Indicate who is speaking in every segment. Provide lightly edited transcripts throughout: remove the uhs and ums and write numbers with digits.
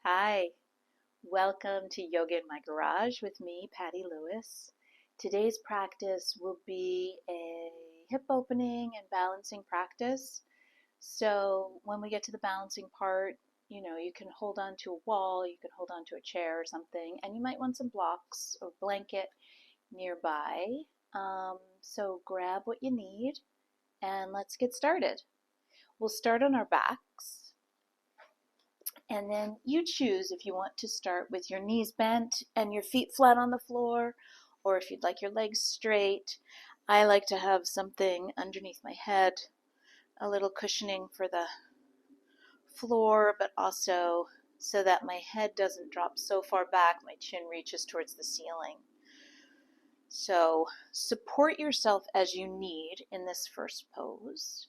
Speaker 1: Hi, welcome to Yoga in My Garage with me, Patty Lewis. Today's practice will be a hip opening and balancing practice. So when we get to the balancing part, you can hold on to a wall, you can hold on to a chair or something, and you might want some blocks or blanket nearby. So grab what you need and let's get started. We'll start on our backs. And then you choose if you want to start with your knees bent and your feet flat on the floor, or if you'd like your legs straight. I like to have something underneath my head, a little cushioning for the floor, but also so that my head doesn't drop so far back my chin reaches towards the ceiling. So support yourself as you need in this first pose.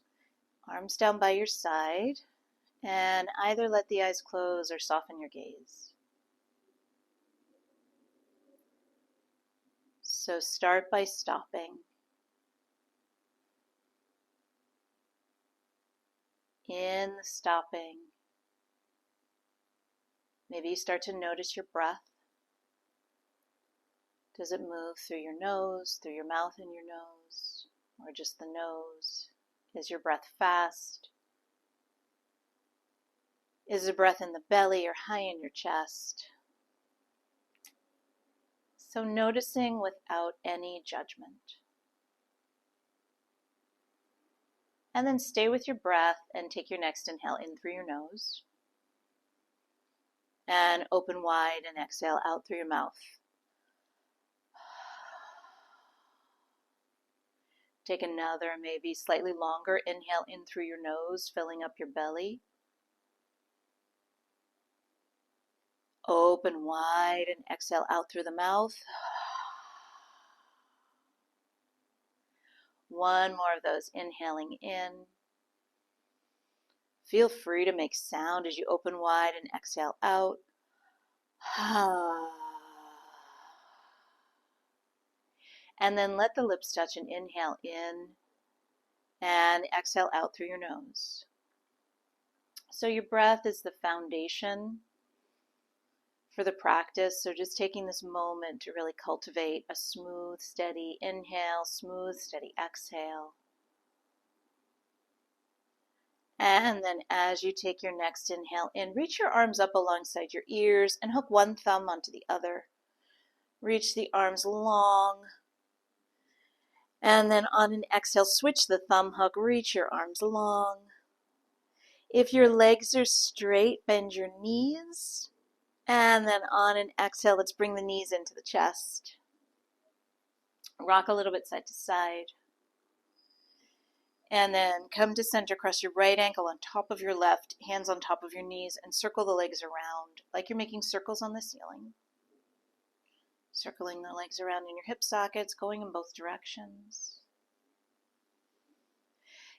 Speaker 1: Arms down by your side. And either let the eyes close or soften your gaze. So start by stopping. In the stopping, maybe you start to notice your breath. Does it move through your nose, through your mouth and your nose, or just the nose? Is your breath fast? Is the breath in the belly or high in your chest? So noticing without any judgment. And then stay with your breath and take your next inhale in through your nose. And open wide and exhale out through your mouth. Take another, maybe slightly longer inhale in through your nose, filling up your belly. Open wide and exhale out through the mouth. One more of those, inhaling in. Feel free to make sound as you open wide and exhale out. And then let the lips touch and inhale in and exhale out through your nose. So your breath is the foundation for the practice. So just taking this moment to really cultivate a smooth, steady inhale, smooth, steady exhale. And then as you take your next inhale in, reach your arms up alongside your ears and hook one thumb onto the other. Reach the arms long. And then on an exhale, switch the thumb hook, reach your arms long. If your legs are straight, bend your knees. And then on an exhale, let's bring the knees into the chest. Rock a little bit side to side. And then come to center, cross your right ankle on top of your left, hands on top of your knees, and circle the legs around like you're making circles on the ceiling. Circling the legs around in your hip sockets, going in both directions.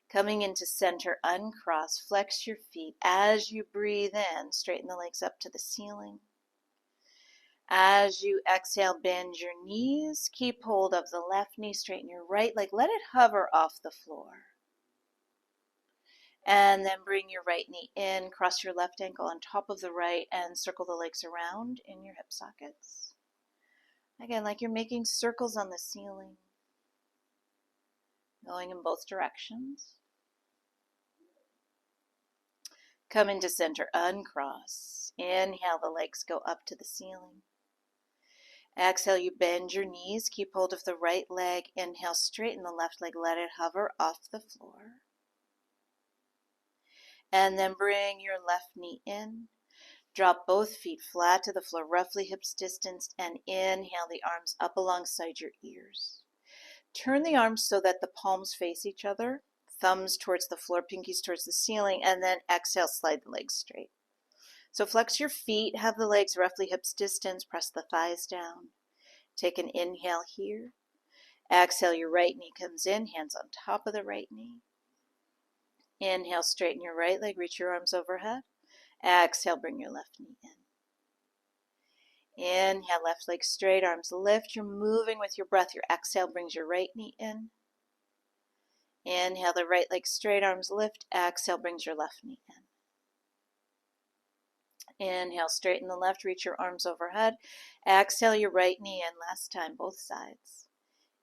Speaker 1: Coming into center, uncross, flex your feet. As you breathe in, straighten the legs up to the ceiling. As you exhale, bend your knees. Keep hold of the left knee, straighten your right leg. Let it hover off the floor. And then bring your right knee in, cross your left ankle on top of the right, and circle the legs around in your hip sockets. Again, like you're making circles on the ceiling, going in both directions. Come into center, uncross. Inhale, the legs go up to the ceiling. Exhale, you bend your knees, keep hold of the right leg. Inhale, straighten the left leg, let it hover off the floor. And then bring your left knee in. Drop both feet flat to the floor, roughly hips distanced, and inhale the arms up alongside your ears. Turn the arms so that the palms face each other, thumbs towards the floor, pinkies towards the ceiling, and then exhale, slide the legs straight. So flex your feet, have the legs roughly hips distance, press the thighs down. Take an inhale here. Exhale, your right knee comes in, hands on top of the right knee. Inhale, straighten your right leg, reach your arms overhead. Exhale, bring your left knee in. Inhale, left leg straight, arms lift. You're moving with your breath. Your exhale brings your right knee in. Inhale, the right leg straight, arms lift. Exhale brings your left knee Inhale, straighten the left, reach your arms overhead. Exhale your right knee in, last time, both sides.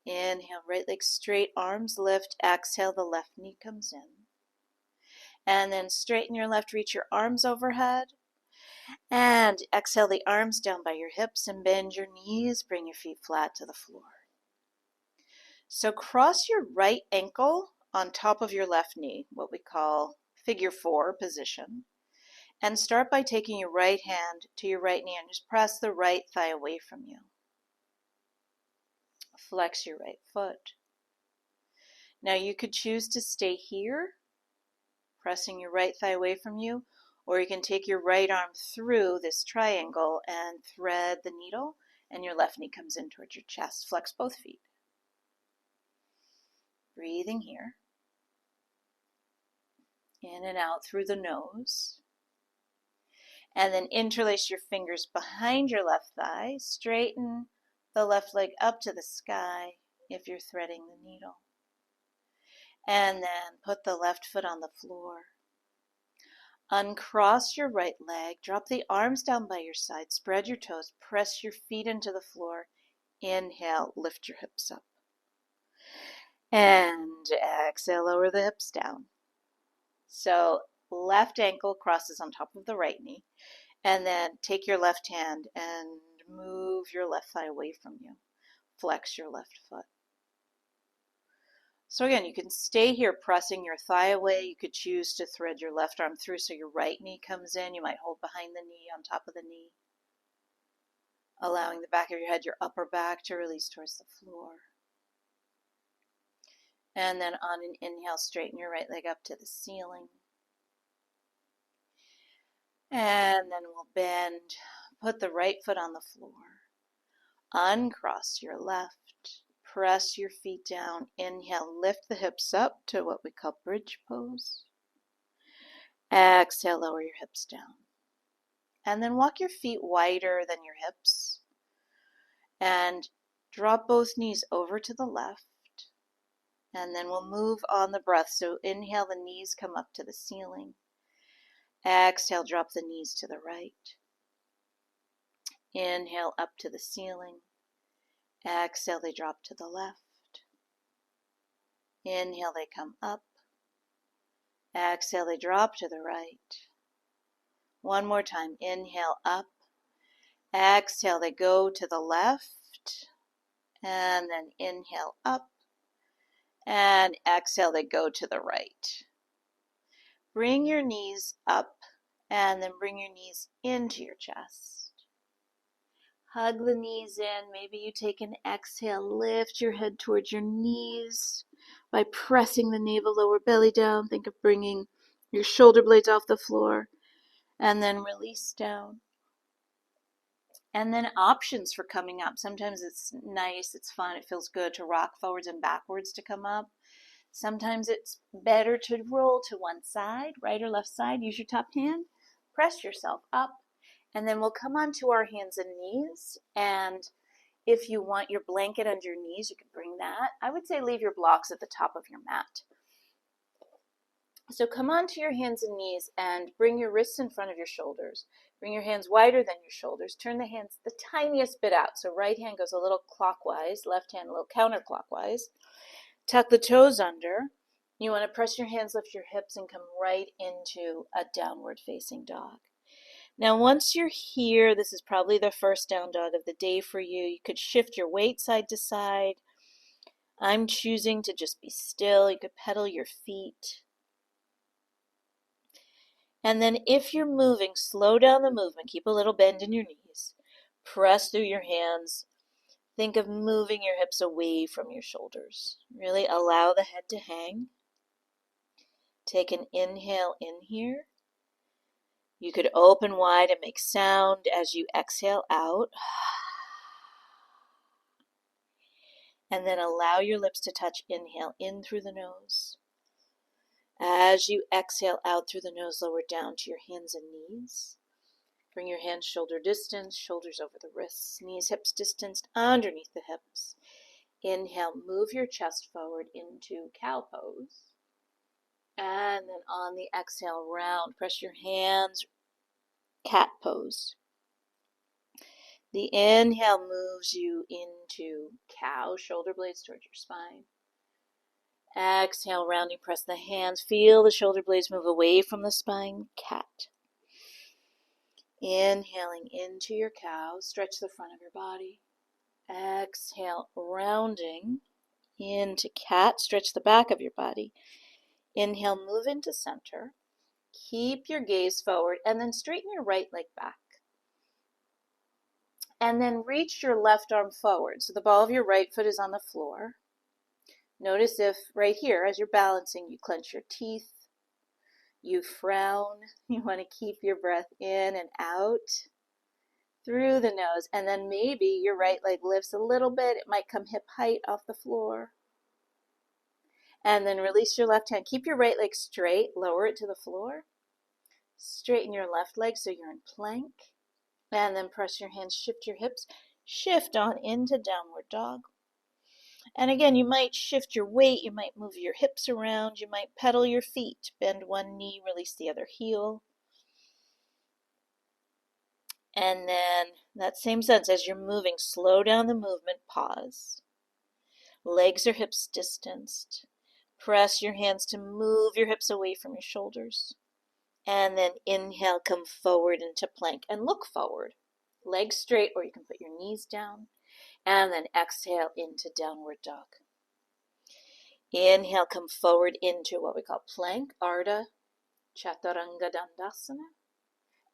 Speaker 1: Inhale, right leg straight, arms lift. Exhale, the left knee comes in. And then straighten your left, reach your arms overhead. And exhale the arms down by your hips and bend your knees. Bring your feet flat to the floor. So cross your right ankle on top of your left knee, what we call figure 4 position. And start by taking your right hand to your right knee and just press the right thigh away from you. Flex your right foot. Now you could choose to stay here, pressing your right thigh away from you, or you can take your right arm through this triangle and thread the needle, and your left knee comes in towards your chest. Flex both feet. Breathing here. In and out through the nose. And then interlace your fingers behind your left thigh. Straighten the left leg up to the sky if you're threading the needle. And then put the left foot on the floor. Uncross your right leg. Drop the arms down by your side. Spread your toes. Press your feet into the floor. Inhale, lift your hips up. And exhale, lower the hips down. So left ankle crosses on top of the right knee. And then take your left hand and move your left thigh away from you. Flex your left foot. So again, you can stay here pressing your thigh away. You could choose to thread your left arm through so your right knee comes in. You might hold behind the knee, on top of the knee. Allowing the back of your head, your upper back, to release towards the floor. And then on an inhale, straighten your right leg up to the ceiling. And then we'll bend. Put the right foot on the floor. Uncross your left. Press your feet down. Inhale, lift the hips up to what we call bridge pose. Exhale, lower your hips down. And then walk your feet wider than your hips. And drop both knees over to the left. And then we'll move on the breath. So inhale, the knees come up to the ceiling. Exhale, drop the knees to the right. Inhale, up to the ceiling. Exhale, they drop to the left. Inhale, they come up. Exhale, they drop to the right. One more time. Inhale, up. Exhale, they go to the left. And then inhale, up. And exhale, they go to the right. Bring your knees up and then bring your knees into your chest. Hug the knees in. Maybe you take an exhale, lift your head towards your knees by pressing the navel, lower belly down. Think of bringing your shoulder blades off the floor and then release down. And then options for coming up. Sometimes it's nice, it's fun, it feels good to rock forwards and backwards to come up. Sometimes it's better to roll to one side, right or left side. Use your top hand, press yourself up, and then we'll come onto our hands and knees. And if you want your blanket under your knees, you can bring that. I would say leave your blocks at the top of your mat. So come onto your hands and knees and bring your wrists in front of your shoulders. Bring your hands wider than your shoulders. Turn the hands the tiniest bit out. So right hand goes a little clockwise, left hand a little counterclockwise. Tuck the toes under. You want to press your hands, lift your hips, and come right into a downward facing dog. Now, once you're here, this is probably the first down dog of the day for you. You could shift your weight side to side. I'm choosing to just be still. You could pedal your feet. And then if you're moving, slow down the movement. Keep a little bend in your knees. Press through your hands. Think of moving your hips away from your shoulders. Really allow the head to hang. Take an inhale in here. You could open wide and make sound as you exhale out. And then allow your lips to touch. Inhale in through the nose. As you exhale out through the nose, lower down to your hands and knees. Bring your hands shoulder distance, shoulders over the wrists, knees, hips distanced underneath the hips. Inhale, move your chest forward into cow pose. And then on the exhale, round. Press your hands cat pose. The inhale moves you into cow, shoulder blades towards your spine. Exhale, rounding, press the hands. Feel the shoulder blades move away from the spine, cat. Inhaling into your cow, stretch the front of your body. Exhale, rounding into cat, stretch the back of your body. Inhale, move into center. Keep your gaze forward and then straighten your right leg back. And then reach your left arm forward. So the ball of your right foot is on the floor. Notice if right here, as you're balancing, you clench your teeth, you frown. You want to keep your breath in and out through the nose. And then maybe your right leg lifts a little bit. It might come hip height off the floor. And then release your left hand. Keep your right leg straight. Lower it to the floor. Straighten your left leg so you're in plank. And then press your hands, shift your hips. Shift on into downward dog. And again, you might shift your weight, you might move your hips around, you might pedal your feet, bend one knee, release the other heel. And then that same sense, as you're moving, slow down the movement, pause. Legs or hips distanced. Press your hands to move your hips away from your shoulders. And then inhale, come forward into plank and look forward. Legs straight, or you can put your knees down. And then exhale into downward dog. Inhale, come forward into what we call plank, Ardha Chaturanga Dandasana.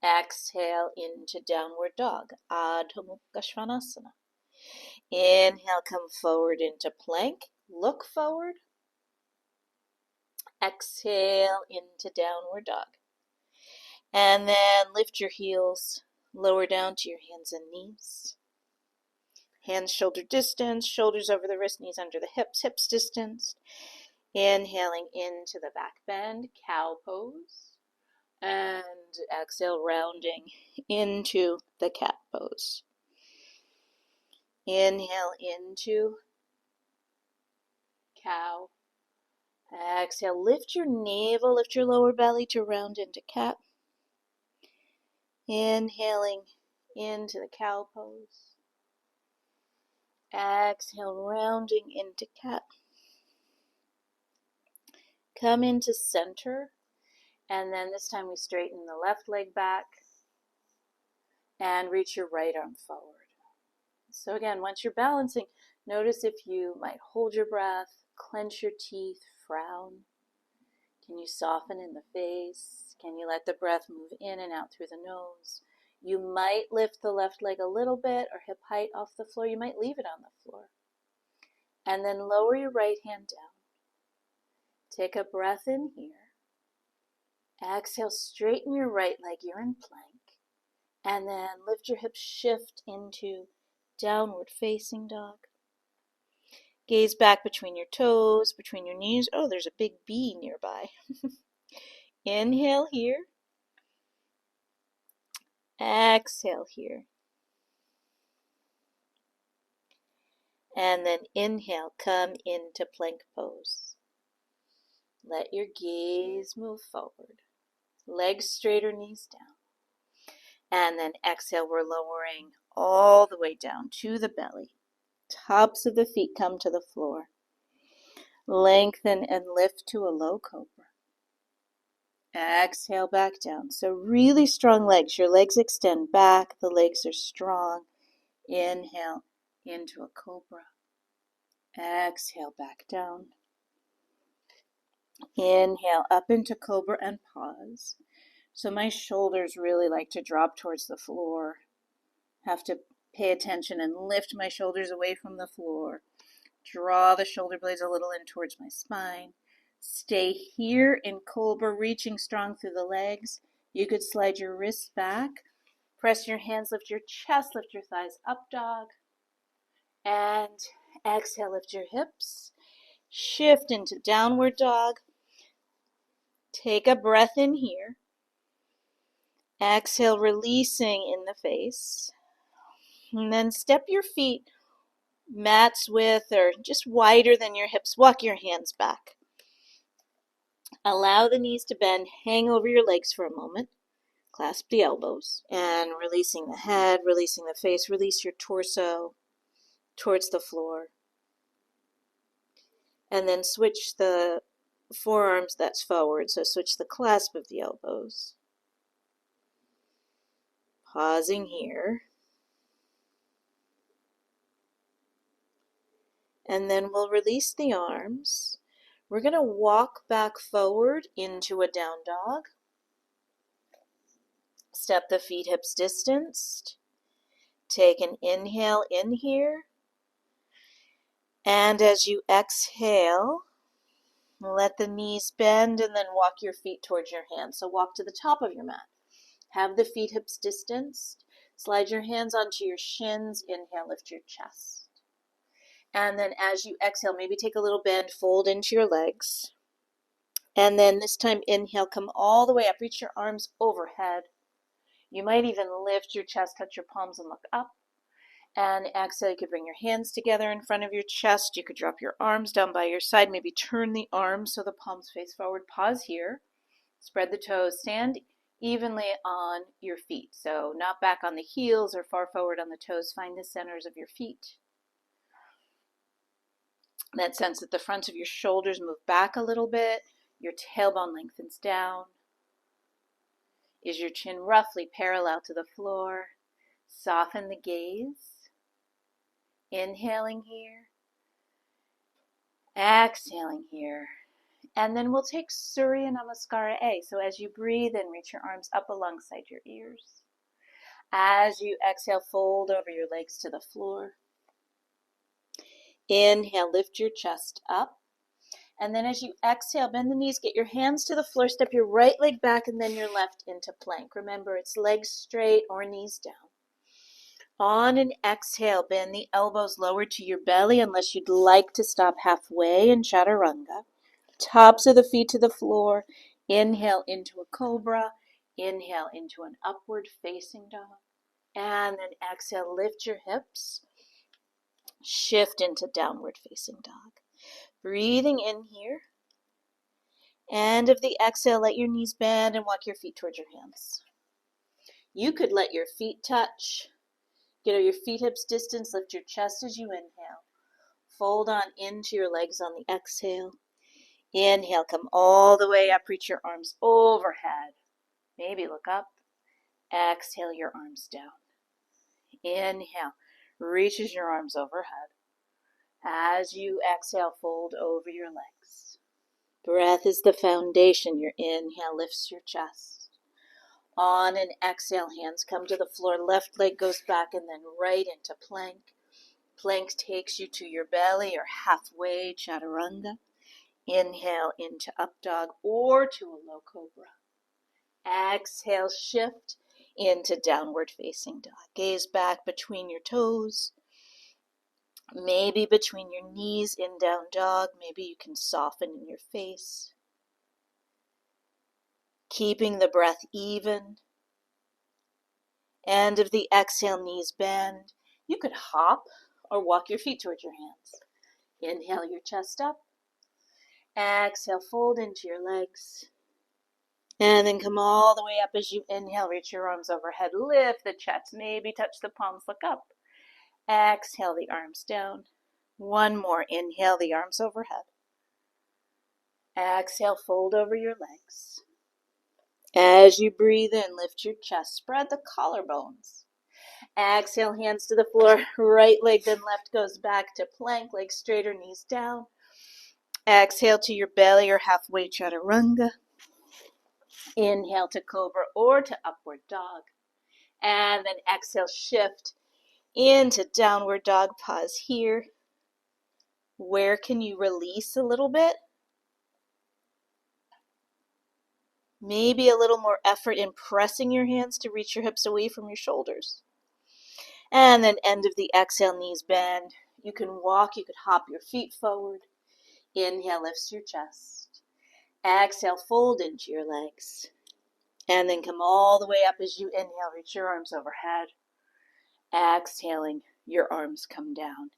Speaker 1: Exhale into downward dog, Adho Mukha Svanasana. Inhale, come forward into plank, look forward. Exhale into downward dog. And then lift your heels, lower down to your hands and knees. Hands shoulder distance, shoulders over the wrist, knees under the hips, hips distanced. Inhaling into the back bend, cow pose. And exhale, rounding into the cat pose. Inhale into cow. Exhale, lift your navel, lift your lower belly to round into cat. Inhaling into the cow pose. Exhale, rounding into cat. Come into center, and then this time we straighten the left leg back and reach your right arm forward. So again, once you're balancing, notice if you might hold your breath, clench your teeth, frown. Can you soften in the face? Can you let the breath move in and out through the nose? You might lift the left leg a little bit or hip height off the floor. You might leave it on the floor. And then lower your right hand down. Take a breath in here. Exhale, straighten your right leg. You're in plank. And then lift your hips, shift into downward facing dog. Gaze back between your toes, between your knees. Oh, there's a big bee nearby. Inhale here. Exhale here. And then inhale, come into plank pose. Let your gaze move forward. Legs straight or knees down. And then exhale, we're lowering all the way down to the belly. Tops of the feet come to the floor. Lengthen and lift to a low cobra. Exhale back down. So really strong legs. Your legs extend back. The legs are strong. Inhale into a cobra. Exhale back down. Inhale up into cobra and pause. So my shoulders really like to drop towards the floor. Have to pay attention and lift my shoulders away from the floor. Draw the shoulder blades a little in towards my spine. Stay here in cobra, reaching strong through the legs. You could slide your wrists back. Press your hands, lift your chest, lift your thighs up, dog. And exhale, lift your hips. Shift into downward dog. Take a breath in here. Exhale, releasing in the face. And then step your feet mat's width or just wider than your hips. Walk your hands back. Allow the knees to bend. Hang over your legs for a moment. Clasp the elbows and releasing the head, releasing the face, release your torso towards the floor. And then switch the forearms that's forward, so switch the clasp of the elbows. Pausing here. And then we'll release the arms. We're going to walk back forward into a down dog. Step the feet hips distanced. Take an inhale in here. And as you exhale, let the knees bend and then walk your feet towards your hands. So walk to the top of your mat. Have the feet hips distanced. Slide your hands onto your shins. Inhale, lift your chest. And then as you exhale, maybe take a little bend, fold into your legs. And then this time, inhale, come all the way up. Reach your arms overhead. You might even lift your chest, touch your palms, and look up. And exhale, you could bring your hands together in front of your chest. You could drop your arms down by your side. Maybe turn the arms so the palms face forward. Pause here. Spread the toes. Stand evenly on your feet. So not back on the heels or far forward on the toes. Find the centers of your feet. That sense that the fronts of your shoulders move back a little bit. Your tailbone lengthens down. Is your chin roughly parallel to the floor? Soften the gaze. Inhaling here. Exhaling here. And then we'll take Surya Namaskara A. So as you breathe in, reach your arms up alongside your ears. As you exhale, fold over your legs to the floor. Inhale, lift your chest up. And then as you exhale, bend the knees, get your hands to the floor, step your right leg back and then your left into plank. Remember, it's legs straight or knees down. On an exhale, bend the elbows lower to your belly unless you'd like to stop halfway in chaturanga. Tops of the feet to the floor. Inhale into a cobra. Inhale into an upward facing dog. And then exhale, lift your hips. Shift into downward facing dog. Breathing in here. End of the exhale, let your knees bend and walk your feet towards your hands. You could let your feet touch. Get your feet hips distance. Lift your chest as you inhale. Fold on into your legs on the exhale. Inhale, come all the way up. Reach your arms overhead. Maybe look up. Exhale your arms down. Inhale, reaches your arms overhead. As you exhale, fold over your legs. Breath is the foundation. Your inhale lifts your chest. On an exhale, hands come to the floor. Left leg goes back and then right into plank. Plank takes you to your belly or halfway chaturanga. Inhale into up dog or to a low cobra. Exhale, shift into downward facing dog. Gaze back between your toes. Maybe between your knees in down dog. Maybe you can soften in your face. Keeping the breath even. End of the exhale, knees bend. You could hop or walk your feet towards your hands. Inhale your chest up. Exhale, fold into your legs. And then come all the way up as you inhale. Reach your arms overhead. Lift the chest. Maybe touch the palms. Look up. Exhale the arms down. One more. Inhale the arms overhead. Exhale, fold over your legs. As you breathe in, lift your chest. Spread the collarbones. Exhale, hands to the floor. Right leg then left goes back to plank. Legs straighter, knees down. Exhale to your belly or halfway chaturanga. Inhale to cobra or to upward dog. And then exhale, shift into downward dog. Pause here. Where can you release a little bit? Maybe a little more effort in pressing your hands to reach your hips away from your shoulders. And then end of the exhale, knees bend. You can walk, you could hop your feet forward. Inhale, lifts your chest. Exhale, fold into your legs. And then come all the way up as you inhale, reach your arms overhead. Exhaling, your arms come down.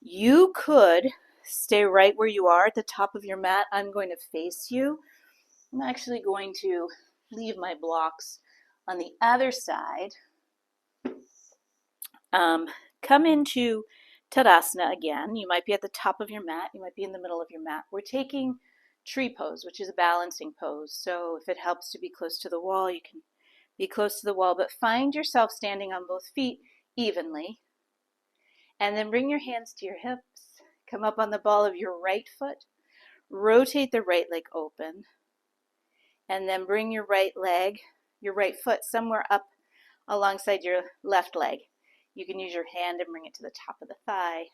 Speaker 1: You could stay right where you are at the top of your mat. I'm going to face you. I'm actually going to leave my blocks On the other side, come into Tadasana again. You might be at the top of your mat. You might be in the middle of your mat. We're taking tree pose, which is a balancing pose. So if it helps to be close to the wall, you can be close to the wall, but find yourself standing on both feet evenly. And then bring your hands to your hips. Come up on the ball of your right foot. Rotate the right leg open. And then bring your right leg, your right foot somewhere up alongside your left leg. You can use your hand and bring it to the top of the thigh.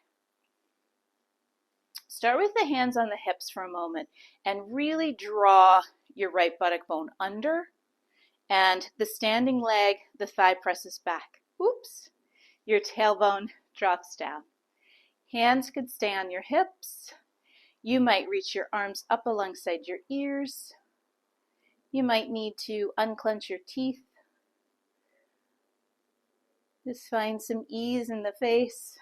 Speaker 1: Start with the hands on the hips for a moment and really draw your right buttock bone under, and the standing leg, the thigh presses back. Oops. Your tailbone drops down. Hands could stay on your hips. You might reach your arms up alongside your ears. You might need to unclench your teeth. Just find some ease in the face.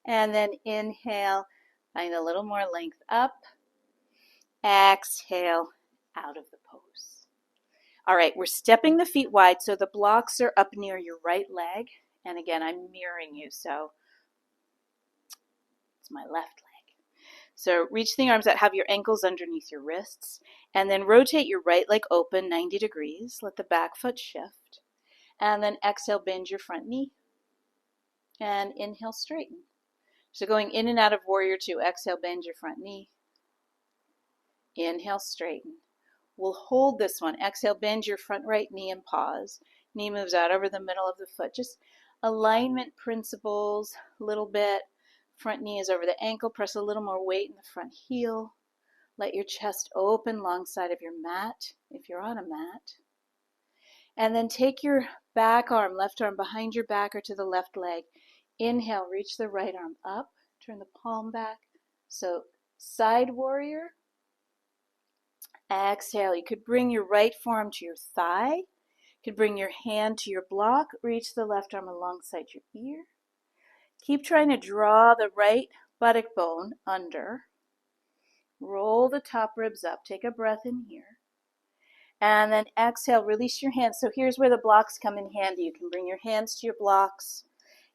Speaker 1: And then inhale, find a little more length up. Exhale, out of the pose. All right, we're stepping the feet wide so the blocks are up near your right leg. And again, I'm mirroring you, so it's my left leg. So reach the arms out, have your ankles underneath your wrists, and then rotate your right leg open 90 degrees. Let the back foot shift. And then exhale, bend your front knee. And inhale, straighten. So going in and out of warrior two, exhale, bend your front knee. Inhale, straighten. We'll hold this one. Exhale, bend your front right knee and pause. Knee moves out over the middle of the foot. Just alignment principles, a little bit. Front knee is over the ankle. Press a little more weight in the front heel. Let your chest open long side of your mat, if you're on a mat. And then take your back arm, left arm behind your back or to the left leg. Inhale, reach the right arm up. Turn the palm back. So side warrior. Exhale. You could bring your right forearm to your thigh. You could bring your hand to your block. Reach the left arm alongside your ear. Keep trying to draw the right buttock bone under. Roll the top ribs up. Take a breath in here. And then exhale, release your hands. So here's where the blocks come in handy. You can bring your hands to your blocks.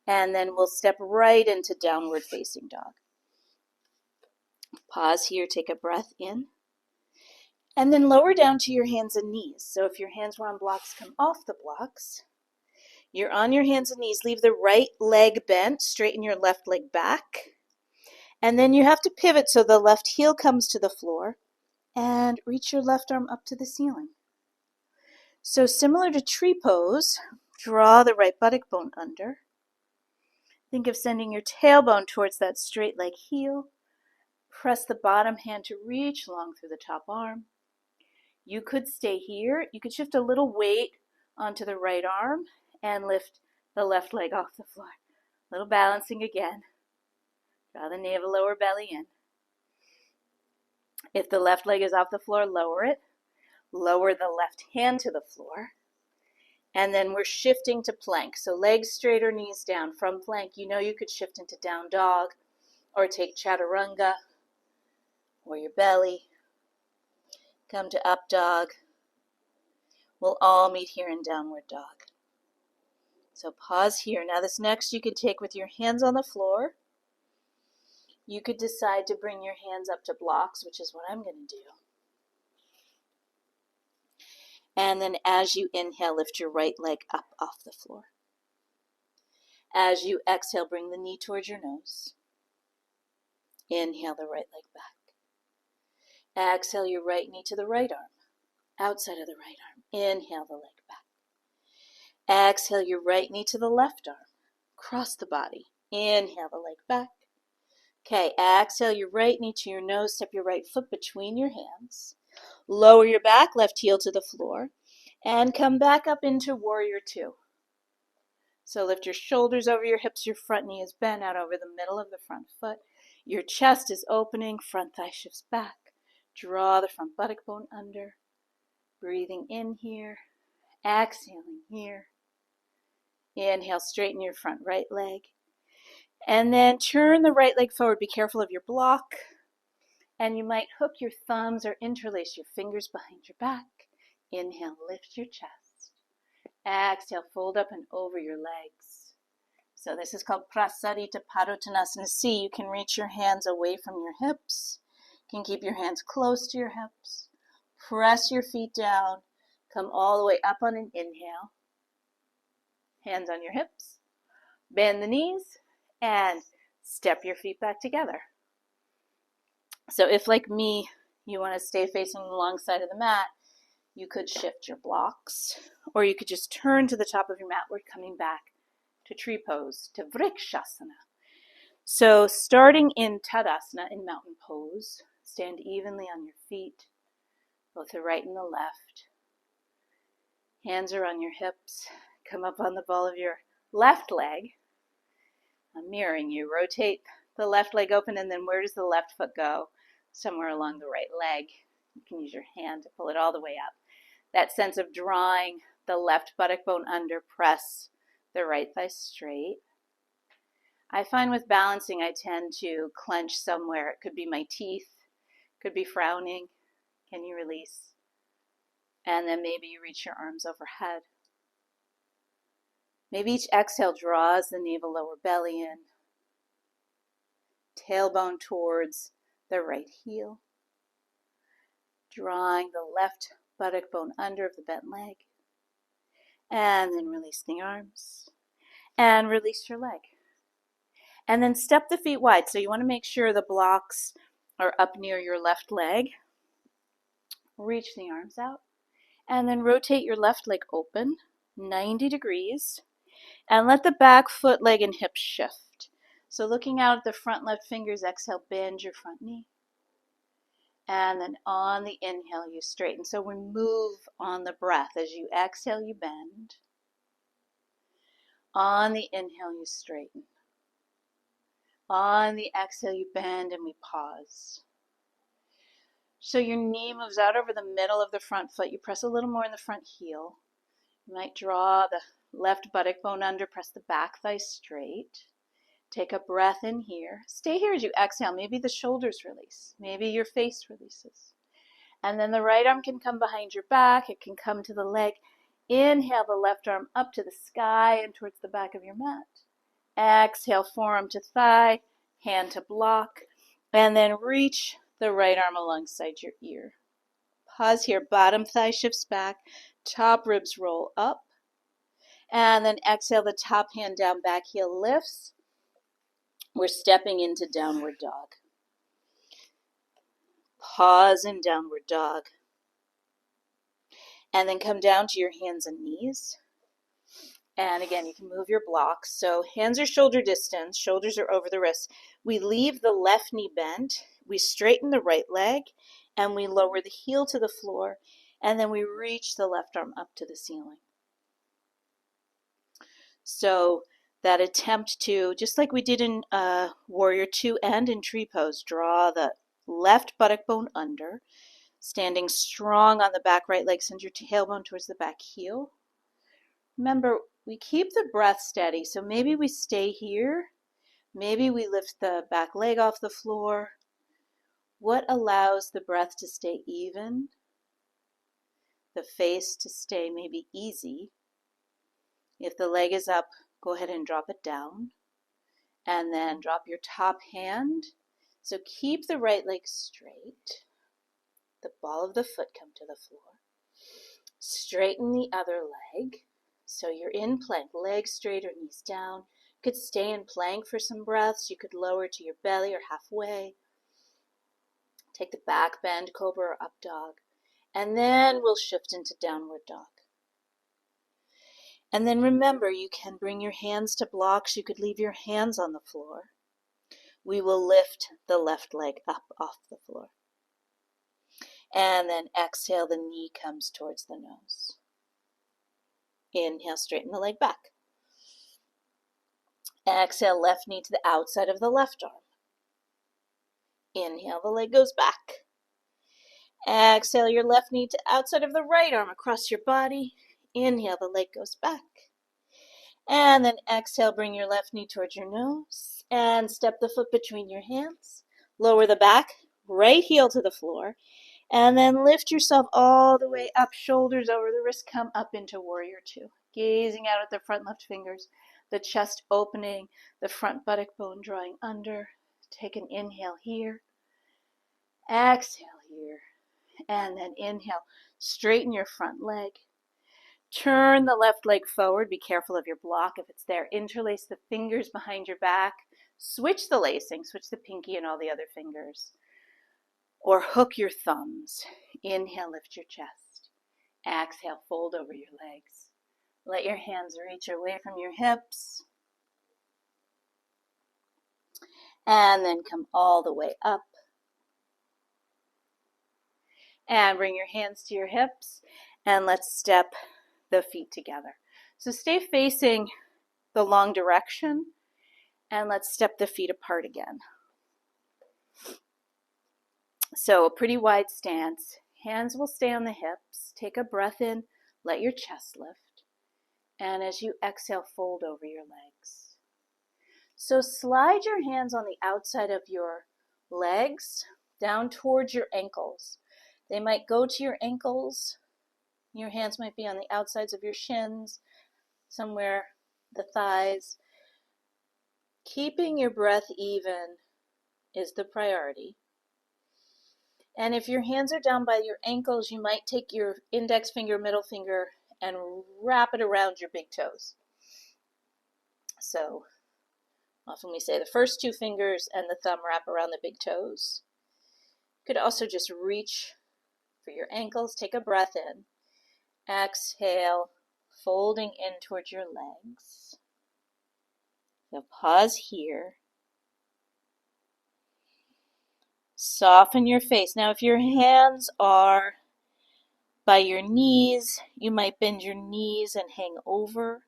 Speaker 1: And then we'll step right into downward facing dog. Pause here, take a breath in. And then lower down to your hands and knees. So if your hands were on blocks, come off the blocks. You're on your hands and knees. Leave the right leg bent. Straighten your left leg back. And then you have to pivot so the left heel comes to the floor. And reach your left arm up to the ceiling. So similar to tree pose, draw the right buttock bone under. Think of sending your tailbone towards that straight leg heel. Press the bottom hand to reach long through the top arm. You could stay here. You could shift a little weight onto the right arm and lift the left leg off the floor. A little balancing again. Draw the navel, lower belly in. If the left leg is off the floor, lower it. Lower the left hand to the floor. And then we're shifting to plank. So legs straight or knees down. From plank, you know you could shift into down dog or take chaturanga or your belly. Come to up dog. We'll all meet here in downward dog. So pause here. Now this next you could take with your hands on the floor. You could decide to bring your hands up to blocks, which is what I'm going to do. And then as you inhale, lift your right leg up off the floor. As you exhale, bring the knee towards your nose. Inhale the right leg back. Exhale your right knee to the right arm, outside of the right arm. Inhale the leg back. Exhale your right knee to the left arm, cross the body. Inhale the leg back. Okay, exhale your right knee to your nose, step your right foot between your hands. Lower your back, left heel to the floor, and come back up into warrior two. So lift your shoulders over your hips, your front knee is bent out over the middle of the front foot. Your chest is opening, front thigh shifts back. Draw the front buttock bone under. Breathing in here, exhaling here. Inhale, straighten your front right leg. And then turn the right leg forward. Be careful of your block. And you might hook your thumbs or interlace your fingers behind your back. Inhale, lift your chest. Exhale, fold up and over your legs. So this is called Prasarita Padottanasana. See, you can reach your hands away from your hips. You can keep your hands close to your hips. Press your feet down. Come all the way up on an inhale. Hands on your hips. Bend the knees and step your feet back together. So if, like me, you want to stay facing the long side of the mat, you could shift your blocks, or you could just turn to the top of your mat. We're coming back to tree pose, to Vrikshasana. So starting in Tadasana, in mountain pose, stand evenly on your feet, both the right and the left. Hands are on your hips. Come up on the ball of your left leg. I'm mirroring you. Rotate the left leg open, and then where does the left foot go? Somewhere along the right leg. You can use your hand to pull it all the way up. That sense of drawing the left buttock bone under, press the right thigh straight. I find with balancing, I tend to clench somewhere. It could be my teeth, could be frowning. Can you release? And then maybe you reach your arms overhead. Maybe each exhale draws the navel, lower belly in. Tailbone towards the right heel. Drawing the left buttock bone under of the bent leg. And then release the arms. And release your leg. And then step the feet wide. So you want to make sure the blocks are up near your left leg. Reach the arms out. And then rotate your left leg open, 90 degrees. And let the back foot, leg, and hip shift. So looking out at the front left fingers, exhale, bend your front knee. And then on the inhale, you straighten. So we move on the breath. As you exhale, you bend. On the inhale, you straighten. On the exhale, you bend and we pause. So your knee moves out over the middle of the front foot. You press a little more in the front heel. You might draw the left buttock bone under, press the back thigh straight. Take a breath in here. Stay here as you exhale. Maybe the shoulders release. Maybe your face releases. And then the right arm can come behind your back. It can come to the leg. Inhale the left arm up to the sky and towards the back of your mat. Exhale, forearm to thigh, hand to block. And then reach the right arm alongside your ear. Pause here. Bottom thigh shifts back. Top ribs roll up. And then exhale, the top hand down, back heel lifts. We're stepping into downward dog. Pause in downward dog. And then come down to your hands and knees. And again, you can move your blocks. So hands are shoulder distance, shoulders are over the wrists. We leave the left knee bent. We straighten the right leg. And we lower the heel to the floor. And then we reach the left arm up to the ceiling. So that attempt to, just like we did in Warrior 2 and in Tree Pose, draw the left buttock bone under, standing strong on the back right leg, send your tailbone towards the back heel. Remember, we keep the breath steady, so maybe we stay here, maybe we lift the back leg off the floor. What allows the breath to stay even, the face to stay maybe easy? If the leg is up, go ahead and drop it down. And then drop your top hand. So keep the right leg straight. The ball of the foot come to the floor. Straighten the other leg. So you're in plank, legs straight or knees down. You could stay in plank for some breaths. You could lower to your belly or halfway. Take the back bend, cobra or up dog. And then we'll shift into downward dog. And then remember, you can bring your hands to blocks. You could leave your hands on the floor. We will lift the left leg up off the floor. And then exhale, the knee comes towards the nose. Inhale, straighten the leg back. Exhale, left knee to the outside of the left arm. Inhale, the leg goes back. Exhale, your left knee to outside of the right arm across your body. Inhale, the leg goes back. And then exhale, bring your left knee towards your nose and step the foot between your hands. Lower the back, right heel to the floor, and then lift yourself all the way up, shoulders over the wrist, come up into Warrior 2. gazing out at the front left fingers, the chest opening, the front buttock bone drawing under. Take an inhale here, exhale here, and then inhale. Straighten your front leg. Turn the left leg forward. Be careful of your block if it's there. Interlace the fingers behind your back. Switch the lacing. Switch the pinky and all the other fingers. Or hook your thumbs. Inhale, lift your chest. Exhale, fold over your legs. Let your hands reach away from your hips. And then come all the way up. And bring your hands to your hips. And let's step the feet together. So stay facing the long direction. And let's step the feet apart again. So a pretty wide stance. Hands will stay on the hips. Take a breath in. Let your chest lift. And as you exhale, fold over your legs. So slide your hands on the outside of your legs down towards your ankles. They might go to your ankles. Your hands might be on the outsides of your shins, somewhere the thighs. Keeping your breath even is the priority. And if your hands are down by your ankles, you might take your index finger, middle finger, and wrap it around your big toes. So often we say the first two fingers and the thumb wrap around the big toes. You could also just reach for your ankles. Take a breath in. Exhale, folding in towards your legs. So pause here. Soften your face. Now if your hands are by your knees, you might bend your knees and hang over.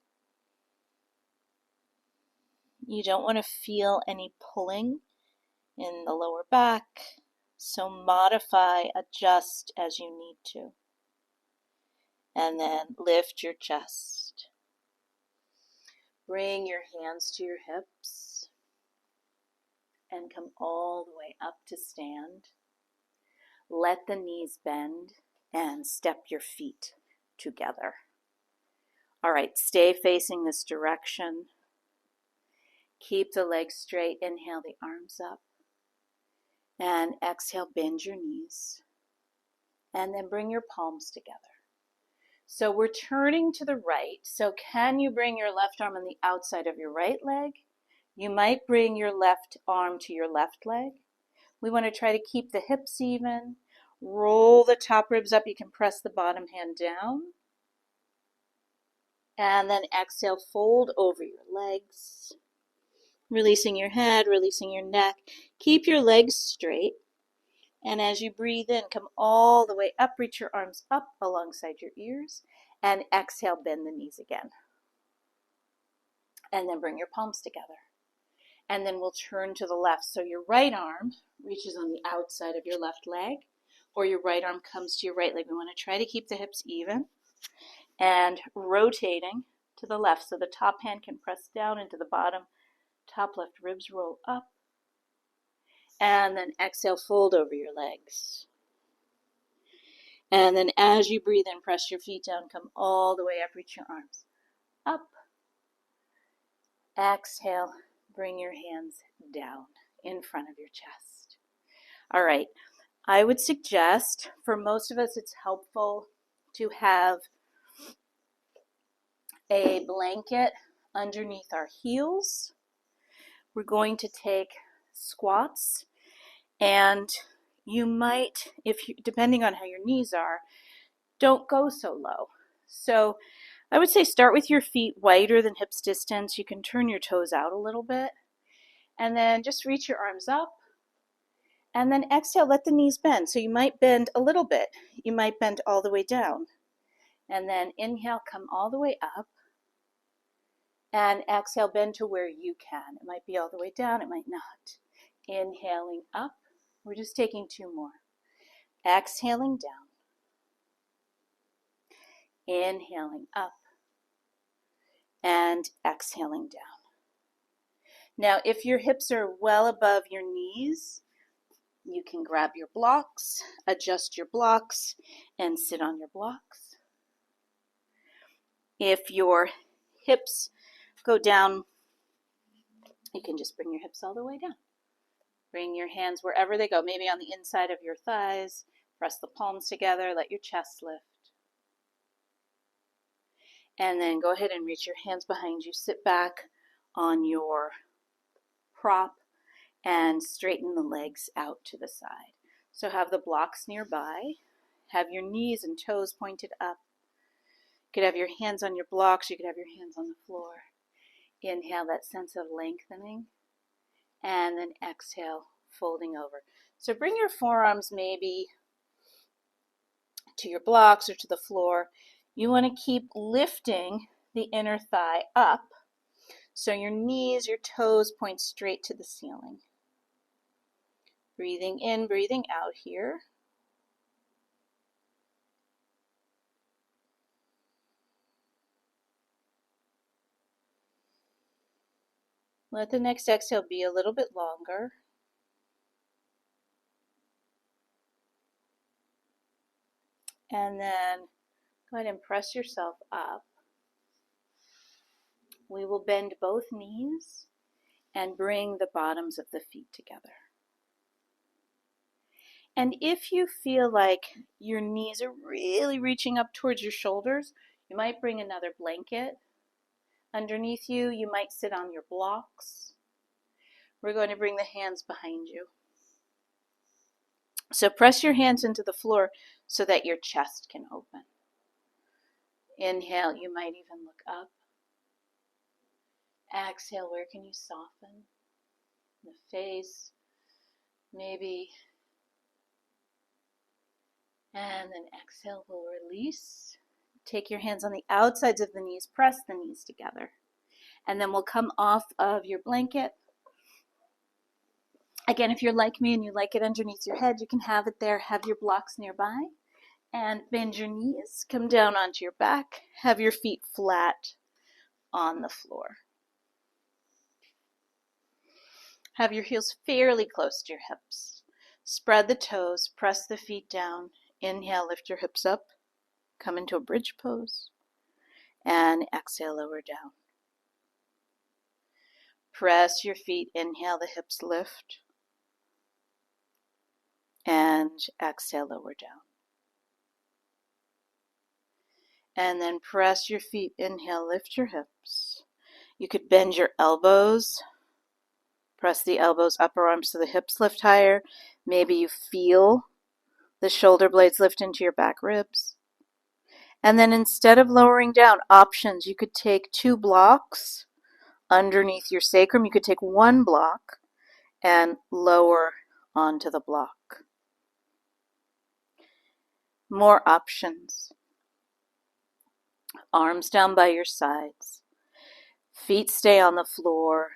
Speaker 1: You don't want to feel any pulling in the lower back, so modify, adjust as you need to. And then lift your chest. Bring your hands to your hips and come all the way up to stand. Let the knees bend and step your feet together. All right, stay facing this direction. Keep the legs straight. Inhale the arms up. And exhale, bend your knees. And then bring your palms together. So we're turning to the right. So can you bring your left arm on the outside of your right leg? You might bring your left arm to your left leg. We want to try to keep the hips even. Roll the top ribs up. You can press the bottom hand down. And then exhale, fold over your legs. Releasing your head, releasing your neck. Keep your legs straight. And as you breathe in, come all the way up. Reach your arms up alongside your ears. And exhale, bend the knees again. And then bring your palms together. And then we'll turn to the left. So your right arm reaches on the outside of your left leg, or your right arm comes to your right leg. We want to try to keep the hips even and rotating to the left. So the top hand can press down into the bottom. Top left ribs roll up. And then exhale, fold over your legs. And then as you breathe in, press your feet down, come all the way up, reach your arms up. Exhale, bring your hands down in front of your chest. All right, I would suggest, for most of us, it's helpful to have a blanket underneath our heels. We're going to take squats, and you might, depending on how your knees are, don't go so low. So I would say start with your feet wider than hips distance. You can turn your toes out a little bit. And then just reach your arms up. And then exhale, let the knees bend. So you might bend a little bit. You might bend all the way down. And then inhale, come all the way up. And exhale, bend to where you can. It might be all the way down, it might not. Inhaling up. We're just taking two more. Exhaling down. Inhaling up. And exhaling down. Now, if your hips are well above your knees, you can grab your blocks, adjust your blocks, and sit on your blocks. If your hips go down, you can just bring your hips all the way down. Bring your hands wherever they go, maybe on the inside of your thighs. Press the palms together, let your chest lift. And then go ahead and reach your hands behind you. Sit back on your prop and straighten the legs out to the side. So have the blocks nearby. Have your knees and toes pointed up. You could have your hands on your blocks. You could have your hands on the floor. Inhale that sense of lengthening. And then exhale, folding over. So bring your forearms maybe to your blocks or to the floor. You want to keep lifting the inner thigh up so your knees, your toes point straight to the ceiling. Breathing in, breathing out here. Let the next exhale be a little bit longer. And then go ahead and press yourself up. We will bend both knees and bring the bottoms of the feet together. And if you feel like your knees are really reaching up towards your shoulders, you might bring another blanket underneath you. You might sit on your blocks. We're going to bring the hands behind you. So press your hands into the floor so that your chest can open. Inhale, you might even look up. Exhale, where can you soften? The face, maybe. And then exhale, we'll release. Take your hands on the outsides of the knees, press the knees together. And then we'll come off of your blanket. Again, if you're like me and you like it underneath your head, you can have it there, have your blocks nearby. And bend your knees, come down onto your back, have your feet flat on the floor. Have your heels fairly close to your hips. Spread the toes, press the feet down. Inhale, lift your hips up, come into a bridge pose, and exhale, lower down. Press your feet, inhale, the hips lift, and exhale, lower down. And then press your feet, inhale, lift your hips. You could bend your elbows, press the elbows, upper arms to the hips lift higher. Maybe you feel the shoulder blades lift into your back ribs. And then instead of lowering down, options, you could take 2 blocks underneath your sacrum. You could take 1 block and lower onto the block. More options. Arms down by your sides. Feet stay on the floor,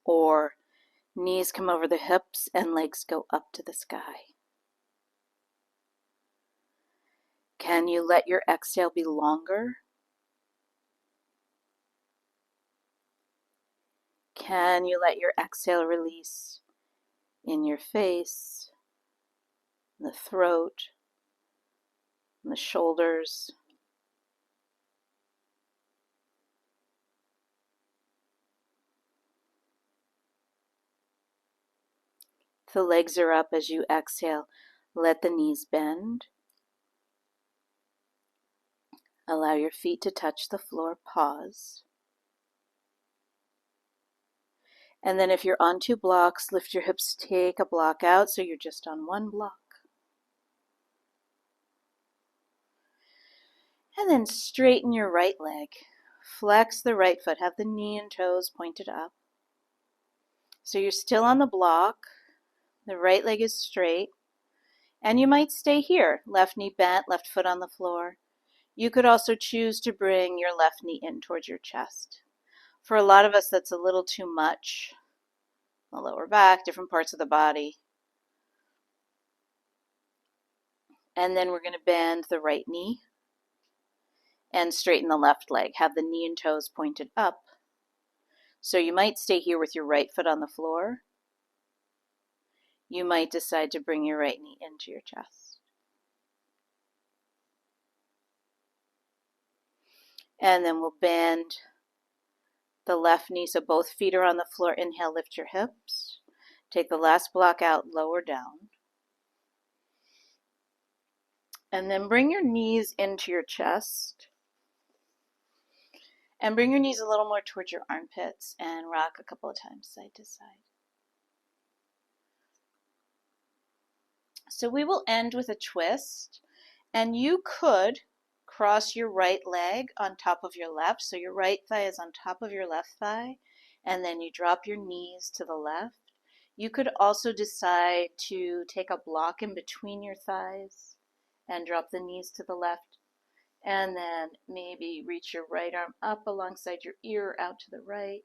Speaker 1: or knees come over the hips and legs go up to the sky. Can you let your exhale be longer? Can you let your exhale release in your face, in the throat, in the shoulders? The legs are up as you exhale. Let the knees bend. Allow your feet to touch the floor. Pause. And then if you're on 2 blocks, lift your hips, take a block out so you're just on 1 block. And then straighten your right leg. Flex the right foot. Have the knee and toes pointed up. So you're still on the block. The right leg is straight. And you might stay here. Left knee bent, left foot on the floor. You could also choose to bring your left knee in towards your chest. For a lot of us, that's a little too much. The lower back, different parts of the body. And then we're going to bend the right knee and straighten the left leg. Have the knee and toes pointed up. So you might stay here with your right foot on the floor. You might decide to bring your right knee into your chest. And then we'll bend the left knee so both feet are on the floor. Inhale, lift your hips. Take the last block out, lower down. And then bring your knees into your chest. And bring your knees a little more towards your armpits and rock a couple of times side to side. So we will end with a twist, and you could cross your right leg on top of your left. So your right thigh is on top of your left thigh, and then you drop your knees to the left. You could also decide to take a block in between your thighs and drop the knees to the left, and then maybe reach your right arm up alongside your ear out to the right.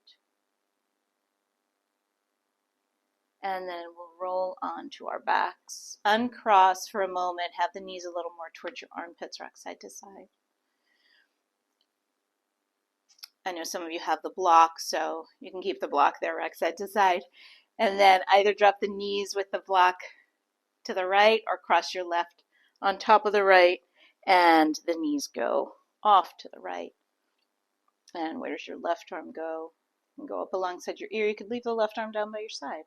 Speaker 1: And then we'll roll onto our backs. Uncross for a moment, have the knees a little more towards your armpits, rock side to side. I know some of you have the block, so you can keep the block there, rock side to side. And then either drop the knees with the block to the right or cross your left on top of the right and the knees go off to the right. And where does your left arm go? And go up alongside your ear. You could leave the left arm down by your side.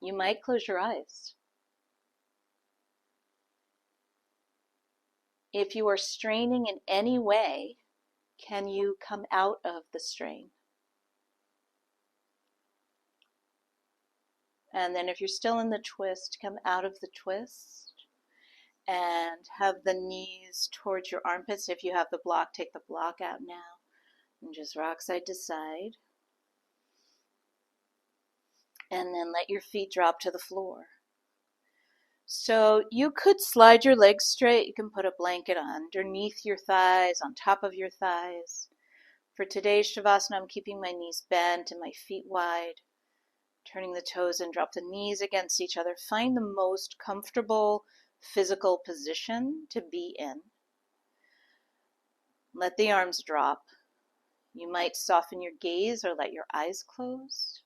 Speaker 1: You might close your eyes. If you are straining in any way, can you come out of the strain? And then if you're still in the twist, come out of the twist and have the knees towards your armpits. If you have the block, take the block out now and just rock side to side. And then let your feet drop to the floor. So you could slide your legs straight. You can put a blanket underneath your thighs, on top of your thighs. For today's Shavasana, I'm keeping my knees bent and my feet wide, turning the toes and drop the knees against each other. Find the most comfortable physical position to be in. Let the arms drop. You might soften your gaze or let your eyes close.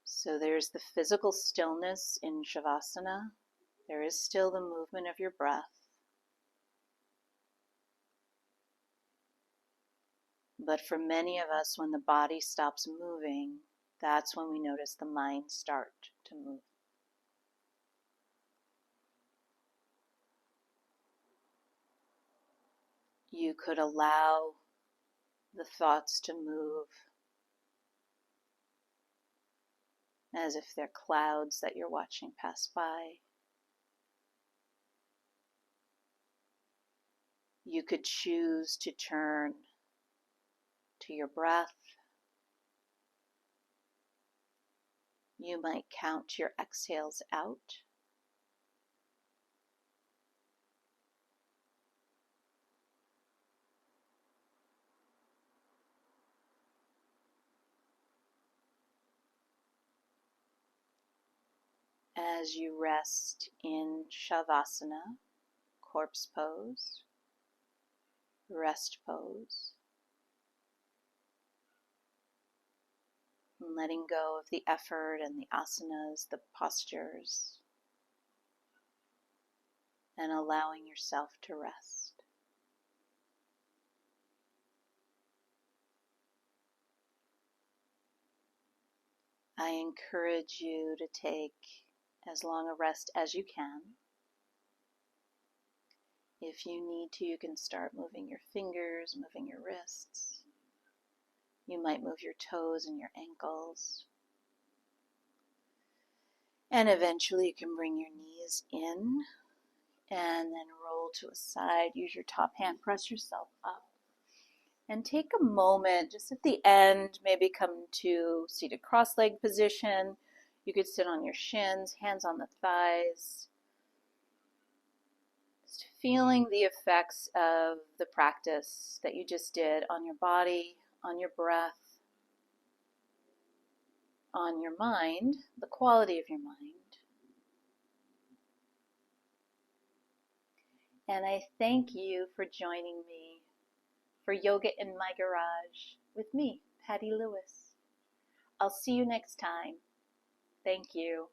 Speaker 1: So there's the physical stillness in Shavasana. There is still the movement of your breath. But for many of us, when the body stops moving, that's when we notice the mind start to move. You could allow the thoughts to move as if they're clouds that you're watching pass by. You could choose to turn to your breath. You might count your exhales out. As you rest in Shavasana, corpse pose, rest pose, and letting go of the effort and the asanas, the postures, and allowing yourself to rest. I encourage you to take as long a rest as you can. If you need to, you can start moving your fingers, moving your wrists. You might move your toes and your ankles. And eventually you can bring your knees in and then roll to a side. Use your top hand, press yourself up. And take a moment, just at the end, maybe come to seated cross-legged position. You could sit on your shins, hands on the thighs. Just feeling the effects of the practice that you just did on your body, on your breath, on your mind, the quality of your mind. And I thank you for joining me for Yoga in My Garage with me, Patty Lewis. I'll see you next time. Thank you.